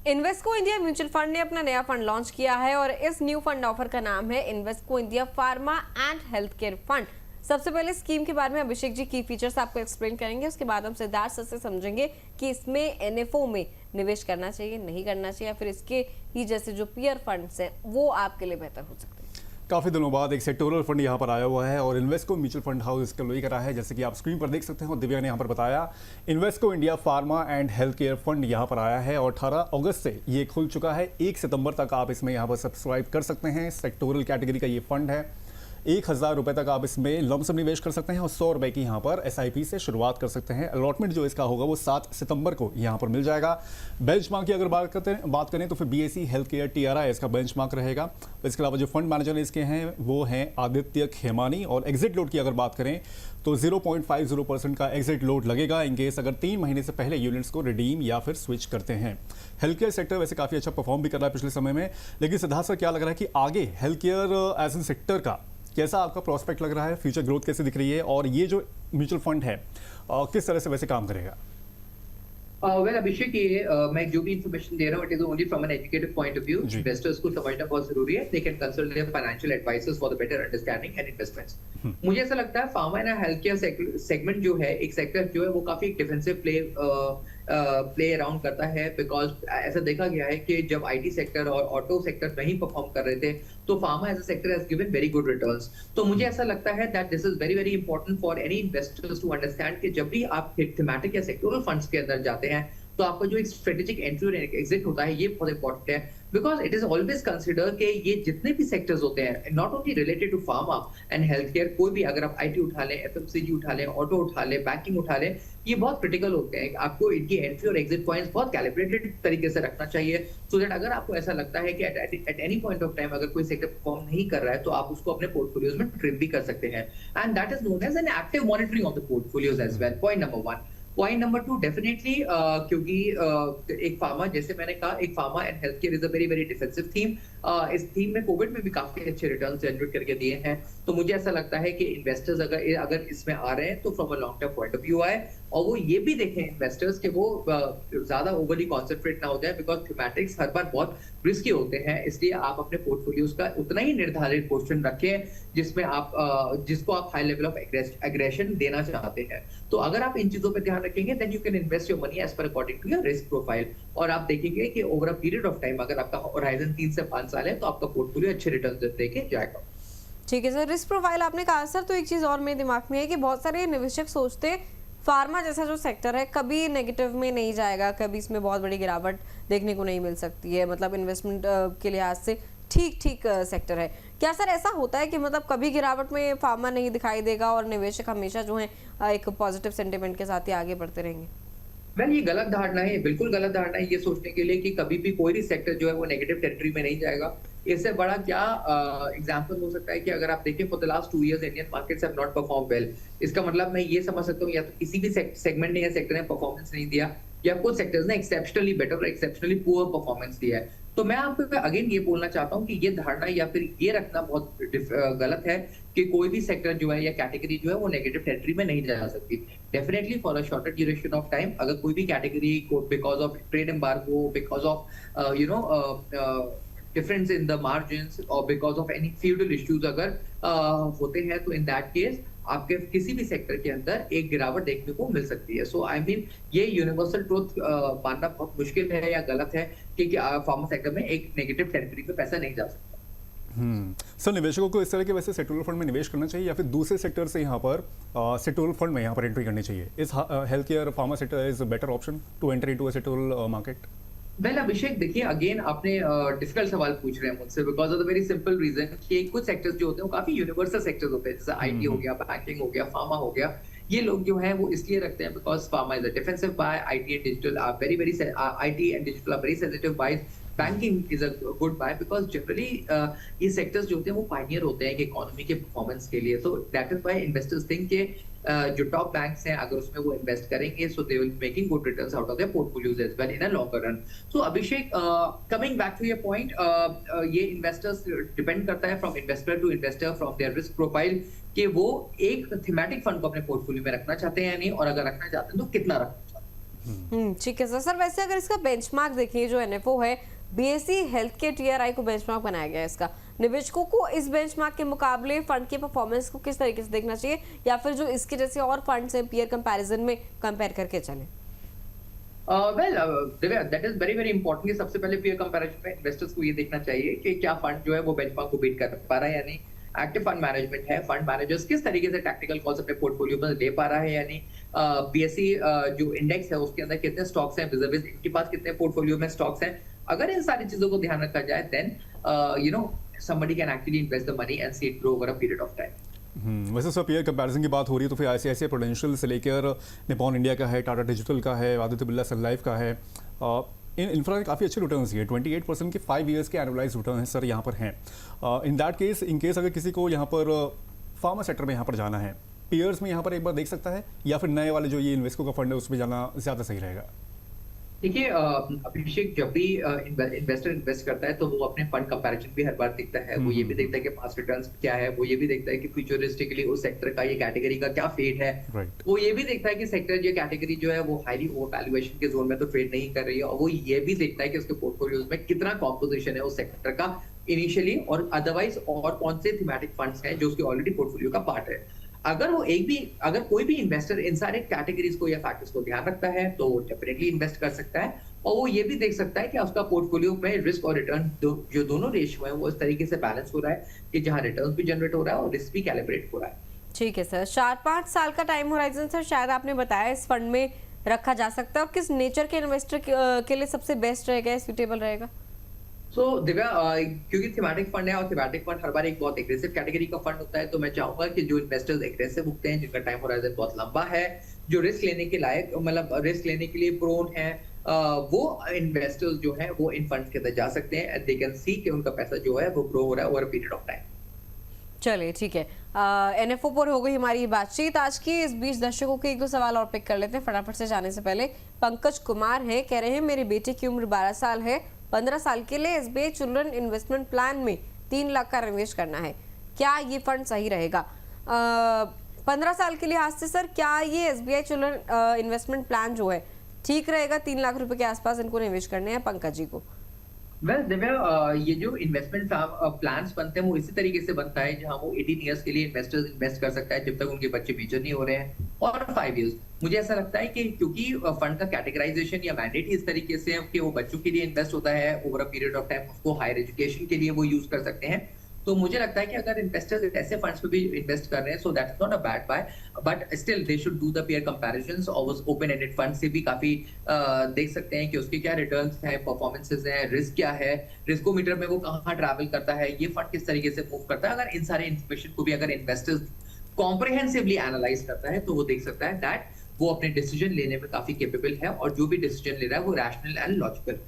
Invesco India mutual fund ने अपना नया फंड लॉन्च किया है और इस न्यू फंड ऑफर का नाम है Invesco India pharma and health care fund. सबसे पहले स्कीम के बारे में अभिषेक जी की फीचर्स आपको एक्सप्लेन करेंगे, उसके बाद हम सिद्धार्थ सर से समझेंगे कि इसमें एनएफओ में निवेश करना चाहिए, नहीं करना चाहिए, या फिर इसके ही जैसे जो पीयर फंड्स हैं वो आपके लिए बेहतर हो सकते हैं। काफ़ी दिनों बाद एक सेक्टोरल फंड यहाँ पर आया हुआ है और इन्वेस्को म्यूचुअल फंड हाउस इसका लोई करा है, जैसे कि आप स्क्रीन पर देख सकते हैं और दिव्या ने यहाँ पर बताया। Invesco India pharma and health care fund यहाँ पर आया है और 18 अगस्त से ये खुल चुका है। 1 सितंबर तक आप इसमें यहाँ पर सब्सक्राइब कर सकते हैं। सेक्टोरल कैटेगरी का ये फंड है। 1000 रुपये तक आप इसमें लमसम निवेश कर सकते हैं और 100 रुपये की यहाँ पर एसआईपी से शुरुआत कर सकते हैं। अलॉटमेंट जो इसका होगा वो 7 सितंबर को यहाँ पर मिल जाएगा। बेंचमार्क की अगर बात करें तो फिर बीएसई हेल्थ केयर टीआरआई इसका बेंचमार्क रहेगा। इसके अलावा जो फंड मैनेजर इसके हैं वो हैं आदित्य खेमानी। और एग्जिट लोड की अगर बात करें तो 0.50% का एग्जिट लोड लगेगा इनकेस अगर 3 महीने से पहले यूनिट्स को रिडीम या फिर स्विच करते हैं। हेल्थ केयर सेक्टर वैसे काफ़ी अच्छा परफॉर्म भी कर रहा है पिछले समय में, लेकिन सिद्धार्थ सर क्या लग रहा है कि आगे health care as an sector का कैसा आपका प्रोस्पेक्ट लग रहा है, फ्यूचर ग्रोथ कैसे दिख रही है और ये जो म्यूचुअल फंड है किस तरह से वैसे काम करेगा? वेल अभिषेक, ये मैं जो भी इंफॉर्मेशन दे रहा हूँ it is only from an educative point of view. Investors को समझना बहुत जरूरी है। They can consult their financial advisors for the better understanding and investments. मुझे ऐसा लगता है pharma and health care segment जो है, एक सेक्टर जो है वो काफी डिफेंसिव प्ले अराउंड करता है, बिकॉज ऐसा देखा गया है कि जब आईटी सेक्टर और ऑटो सेक्टर नहीं परफॉर्म कर रहे थे तो pharma as a sector has given very good returns. तो मुझे ऐसा लगता है that this is very very important for any investors to understand कि जब भी आप थीमेटिक या सेक्टोरल फंड्स के अंदर जाते हैं तो आपका जो एक स्ट्रेटेजिक एंट्री और एग्जिट होता है ये बहुत इंपॉर्टेंट है, because it is always consider कि ये जितने भी सेक्टर्स होते हैं not only related to pharma and health care, कोई भी अगर आप आईटी उठा लें, एफएमसीजी उठा लें, ऑटो उठा लें, बैंकिंग उठा लें, ये बहुत क्रिटिकल होते हैं। आपको इनकी एंट्री और एग्जिट पॉइंट्स बहुत कैलिब्रेटेड तरीके से रखना चाहिए, सो दैट अगर आपको ऐसा लगता है कि at any point of time अगर कोई सेक्टर परफॉर्म नहीं कर रहा है तो आप उसको अपने पोर्टफोलियोज में ट्रिम भी कर सकते हैं। And that is known as an active monitoring of the portfolios as well. Point number 1। Point number 2, definitely क्योंकि एक फार्मा, जैसे मैंने कहा, एक pharma and health care is a very very defensive theme. इस थीम में कोविड में भी काफी अच्छे रिटर्न जनरेट करके दिए हैं। तो मुझे ऐसा लगता है कि इन्वेस्टर्स अगर इसमें आ रहे हैं तो from a long term point of view आए और वो ये भी देखें इन्वेस्टर्स कि वो ज्यादा ओवरली कॉन्सेंट्रेट ना हो जाए, बिकॉज थीमेटिक्स हर बार बहुत रिस्की होते हैं। इसलिए आप अपने पोर्टफोलियोज का उतना ही निर्धारित पोर्शन रखें जिसमें आप जिसको आप हाई लेवल ऑफ एग्रेशन देना चाहते हैं। तो अगर आप इन चीजों पर ध्यान रखेंगे then you can invest your money as per according to your risk profile. और आप देखेंगे कि over a period of time अगर आपका होराइजन 3 से 5 साल है तो आपका पोर्टफोलियो अच्छे रिटर्न देके जाएगा। ठीक है सर, रिस्क प्रोफाइल आपने कहा सर, तो एक चीज और मेरे दिमाग में है कि बहुत सारे निवेशक सोचते फार्मा जैसा जो सेक्टर है कभी नेगेटिव में नहीं जाएगा, कभी इसमें बहुत बड़ी गिरावट देखने को नहीं मिल सकती है, मतलब इन्वेस्टमेंट के लिहाज से ठीक सेक्टर है। क्या सर ऐसा होता है कि मतलब कभी गिरावट में फार्मा नहीं दिखाई देगा और निवेशक हमेशा जो है एक पॉजिटिव सेंटिमेंट के साथ ही आगे बढ़ते रहेंगे? वेल, ये गलत धारणा है, बिल्कुल गलत धारणा है ये सोचने के लिए कि कभी भी कोई भी सेक्टर जो है वो नेगेटिव टेरिटरी में नहीं जाएगा। इससे बड़ा क्या एग्जांपल हो सकता है कि अगर आप देखें for the last 2 years Indian markets have not perform well. इसका मतलब मैं ये समझ सकता हूँ या तो किसी भी सेगमेंट ने या सेक्टर ने परफॉर्मेंस नहीं दिया या कुछ सेक्टर्स ने एक्सेप्शनली बेटर और एक्सेप्शनली पुअर परफॉर्मेंस दिया है। तो मैं आपको अगेन ये बोलना चाहता हूँ कि ये धारणा या फिर ये रखना बहुत गलत है कि कोई भी सेक्टर जो है या कैटेगरी जो है वो नेगेटिव टेरिटरी में नहीं जा सकती। Definitely for a shorter duration of time अगर कोई भी कैटेगरी को because of trade embargo, because of difference in the margins or because of any feudal issues अगर होते हैं तो in that case आपके किसी भी सेक्टर के अंदर एक गिरावट देखने को मिल सकती है। सो आई मीन ये यूनिवर्सल ट्रूथ मानना बहुत मुश्किल है या गलत है कि फार्मा सेक्टर में एक नेगेटिव टेरिटरी में पैसा नहीं जा सकता। सर, निवेशकों को इस तरह के वैसे सेक्टोरल फंड में निवेश करना चाहिए या फिर दूसरे सेक्टर से यहाँ पर सेक्टोरल फंड में यहाँ पर एंट्री करनी चाहिए? इस health care pharma sector is better option to enter into a sectoral market? Well Abhishek, देखिए अगेन आपने डिफिकल्ट सवाल पूछ रहे हैं मुझसे because of the very simple reason कि कुछ सेक्टर्स जो होते हैं वो काफी यूनिवर्सल सेक्टर्स होते हैं, जैसे आईटी हो गया, बैंकिंग हो गया, फार्मा हो गया। ये लोग जो है वो इसलिए रखते हैं because pharma is a defensive buy, IT and digital are very sensitive buy, banking is a good buy because generally ये सेक्टर्स जो होते हैं वो पायनियर होते हैं इकोनॉमी के परफॉर्मेंस के लिए। तो that is why investors think के जो टॉप बैंक्स हैं अगर उसमें वो इन्वेस्ट करेंगे so they will making good returns out of their portfolios as well in a longer run. So Abhishek, coming back to your point, ये इन्वेस्टर्स डिपेंड करता है from investor to investor from their risk profile कि वो एक thematic fund को अपने portfolio में रखना चाहते हैं या नहीं, और अगर रखना चाहते हैं तो कितना रखना चाहते हैं। ठीक है सर। सर वैसे अगर इसका बेंचमार्क देखिए, जो एनएफओ है बीएसई हेल्थ के टीआरआई को बेंचमार्क बनाया गया है इसका, निवेशकों को इस बेंचमार्क के मुकाबले फंड के परफॉर्मेंस को किस तरीके से देखना चाहिए, या फिर जो इसके जैसे और फंड्स हैं पीयर कंपैरिजन में कंपेयर करके चलें? Divya, that is very very important कि सबसे पहले पीयर कंपैरिजन में इन्वेस्टर्स को ये देखना चाहिए कि क्या फंड जो है वो बेंचमार्क को बीट कर पा रहा है या नहीं। एक्टिव फंड मैनेजमेंट है, फंड मैनेजर्स किस तरीके से टैक्टिकल कॉल्स अपने पोर्टफोलियो में ले पा रहा है या नहीं। बीएसई जो इंडेक्स है उसके अंदर कितने स्टॉक्स हैं, विजिबल इनके पास कितने पोर्टफोलियो में स्टॉक्स हैं। अगर इन सारी चीजों को ध्यान रखा जाए then somebody can actually invest the money and see it grow over a period of time. वैसे सर पीयर कंपैरिजन की बात हो रही है तो फिर ICICI प्रूडेंशियल से लेकर निपॉन इंडिया का है, टाटा डिजिटल का है, आदित्य बिरला सन लाइफ का है, इन इन्फ्रा के काफ़ी अच्छे रिटर्न्स है, 28% के 5 ईयर्स के एनुअलाइज रिटर्न है सर यहाँ पर हैं। In that case in case अगर किसी को यहाँ पर फार्मा सेक्टर में यहाँ पर जाना है, पीयर्स में यहाँ पर एक बार देख सकता है, या फिर नए वाले जो ये इन्वेस्को का फंड है उसमें जाना ज़्यादा सही रहेगा? देखिए अभिषेक, जब भी इन्वेस्टर इन्वेस्ट करता है तो वो अपने फंड कंपैरिजन भी हर बार देखता है। वो ये भी देखता है कि पास्ट रिटर्न्स क्या है, वो ये भी देखता है कि फ्यूचरिस्टिकली उस सेक्टर का, ये कैटेगरी का क्या फेट है। वो ये भी देखता है कि सेक्टर, ये कैटेगरी जो है वो हाईली ओवर वैल्यूएशन के जोन में तो ट्रेड नहीं कर रही है, और वो ये भी देखता है कि उसके पोर्टफोलियोज में कितना कॉम्पोजिशन है उस सेक्टर का इनिशियली, और अदरवाइज और कौन से थीमेटिक फंड्स हैं जो उसके ऑलरेडी पोर्टफोलियो का पार्ट है। अगर कोई भी इन्वेस्टर इन सारे कैटेगरीज को या फैक्टर्स को ध्यान रखता है तो वो डेफिनेटली इन्वेस्ट कर सकता है, और वो ये भी देख सकता है कि उसका पोर्टफोलियो में रिस्क और रिटर्न जो दोनों रेशियो है वो इस तरीके से बैलेंस हो रहा है कि जहां रिटर्न भी जनरेट हो रहा है और रिस्क भी कैलिब्रेट हो रहा है। ठीक है सर। 4-5 साल का टाइम होराइजन सर शायद आपने बताया इस फंड में रखा जा सकता है, और किस नेचर के इन्वेस्टर के लिए सबसे बेस्ट रहेगा, सूटेबल रहेगा? सो दिव्या, क्योंकि थीमेटिक फंड है और थीमेटिक फंड हर बार एक बहुत एग्रेसिव कैटेगरी का फंड होता है, तो मैं चाहूंगा कि जो इन्वेस्टर्स एग्रेसिव उठते हैं, जिनका टाइम होराइजन बहुत लंबा है, जो रिस्क लेने के लायक, मतलब रिस्क लेने के लिए प्रोन है, वो इन्वेस्टर्स जो हैं वो इन फंड्स के अंदर जा सकते हैं एंड दे कैन सी कि उनका पैसा जो है वो ग्रो हो रहा है over a period of time. चलिए ठीक है, एनएफओ पर हो गई हमारी बातचीत आज की। इस बीच दर्शकों के 1-2 सवाल और पिक कर लेते हैं फटाफट से। जाने से पहले पंकज कुमार है, कह रहे हैं मेरे बेटे की उम्र 12 साल है, 15 साल के लिए SBI चिल्ड्रन इन्वेस्टमेंट प्लान में 3 लाख का निवेश करना है, क्या ये फंड सही रहेगा? 15 साल के लिहाज से सर क्या ये SBI चिल्ड्रन इन्वेस्टमेंट प्लान जो है ठीक रहेगा? 3 लाख रुपए के आसपास इनको निवेश करने हैं पंकज जी को। वेल दिव्या, ये जो इन्वेस्टमेंट प्लान्स बनते हैं वो इसी तरीके से बनता है जहां वो 18 इयर्स के लिए इन्वेस्टर्स इन्वेस्ट कर सकता है जब तक उनके बच्चे मेजर नहीं हो रहे हैं, और 5 इयर्स। मुझे ऐसा लगता है कि क्योंकि फंड का कैटेगराइजेशन या मैंडेट ही इस तरीके से है कि वो बच्चों के लिए इन्वेस्ट होता है over a period of time, उसको हायर एजुकेशन के लिए वो यूज कर सकते हैं, तो मुझे लगता है कि अगर इन्वेस्टर्स ऐसे फंड्स पे भी इन्वेस्ट कर रहे हैं, so that's not a bad buy, but still they should do the peer comparisons, और उस ओपन एंडेड फंड से भी काफी देख सकते हैं कि उसके क्या रिटर्न्स हैं, परफॉर्मेंसेस हैं, रिस्क क्या है, रिस्कोमीटर में वो कहां ट्रैवल करता है, ये फंड किस तरीके से मूव करता है। अगर इन सारे इन्फॉर्मेशन को भी अगर इन्वेस्टर्स कॉम्प्रिहेंसिवली एनालाइज करता है तो वो देख सकता है दैट वो अपने डिसीजन लेने में काफी कैपेबल है, और जो भी डिसीजन ले रहा है वो रैशनल एंड लॉजिकल।